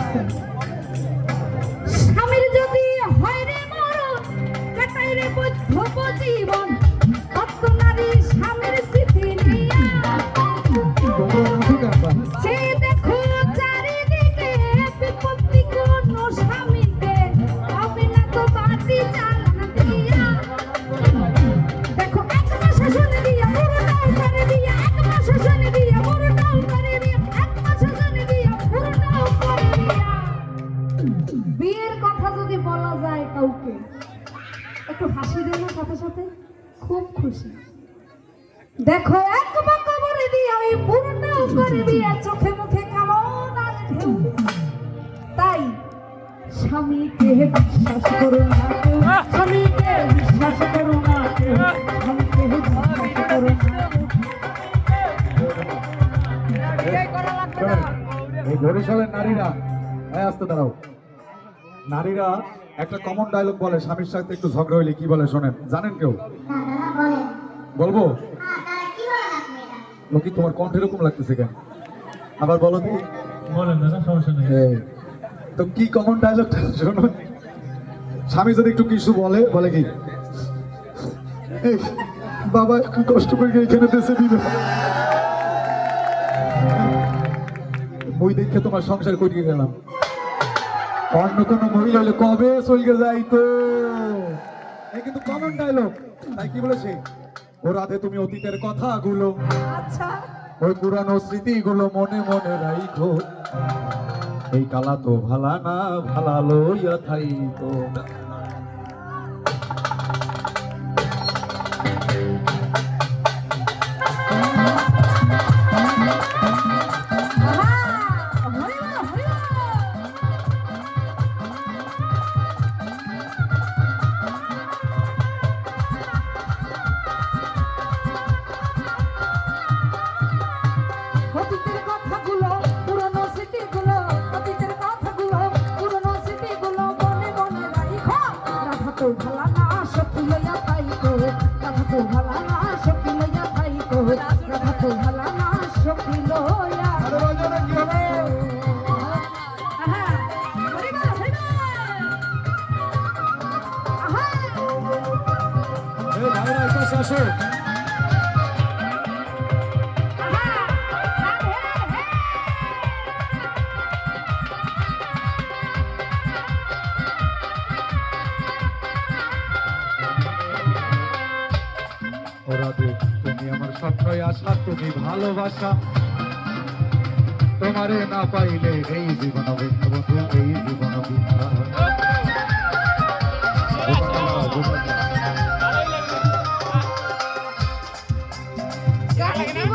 আছে। স্বামীর যদি হয় রে মরণ, কাটাই রে বৈধব জীবন, কত নারী স্বামীর স্মৃতি নিয়া। সে দেখো চারিদিকে বিপত্তি কোন স্বামীকে, হবে না তো বাতি চালান দিয়া। দেখো এক মাস শুনে দিয়া পুরোটাও করে দিয়া, এক মাস শুনে দিয়া পুরোটাও করে দিয়া, এক মাস শুনে দিয়া পুরোটাও করে দিয়া। বিয়ের কথা যদি বলা যায় কাউকে, একটু হাসি দেয় না সাথে সাথে, খুব খুশি। দেখো এক বাঁকা করে দিয়া ওই পুরোটাও করে দিয়া, চোখে মুখে কেমন আর ঢেউ। তাই স্বামীকে বিশ্বাস করো না কেউ, স্বামীকে বিশ্বাস করো না কেউ, স্বামীকে বিশ্বাস করো না কেউ। এই বরিশালের নারীরা আসতে দাঁড়াও। নারীরা একটা কমন ডায়লগ বলে, স্বামীর সাথে একটু ঝগড়া হইলে কি বলে শোনেন, জানেন কেউ? বলবো? লোকি তোমার কণ্ঠ এরকম লাগতেছে কেন? আবার বলো তো। বলেন দাদা, সমস্যা নেই। তো কি কমন ডায়লগটা শোনো। স্বামী যদি একটু কিছু বলে, বলে কি, এই বাবা একটু কষ্ট করে এখানে দেশে দিল, মই দেখে তোমার সংসার করিয়ে গেলাম। অন্য কোনো মহিলা হলে কবে চলকে যাইতো। এই কিন্তু কমন ডায়লগ। তাই কি বলেছে, ও রাধে তুমি অতীতের কথাগুলো, আচ্ছা ওই পুরানো স্মৃতিগুলো মনে মনে রাইখো, এই কালা তো ভালা না ভালা লইয়া থাইতো। অতীতের কথাগুলো, পুরনো স্মৃতিগুলো, অতীতের কথাগুলো, পুরনো স্মৃতিগুলো মনে মনে রাইখো। রাধা তো ভালা না সখী লইয়া থাইকো, রাধা তো ভালা না সখী লইয়া থাইকো, রাধা তো ভালা না সখী লইয়া। আহা, হরিবল, হরিবল। আহা, এই ভাইরা একটু আসো। আহা, হে, হে। ও রাধে তুমি আমার স্বপ্নই আশা, তুমি ভালোবাসা, তোমারে না পাইলে এই জীবন বৃদ্ধ বন্ধু, এই জীবন বৃদ্ধা। গাড়ি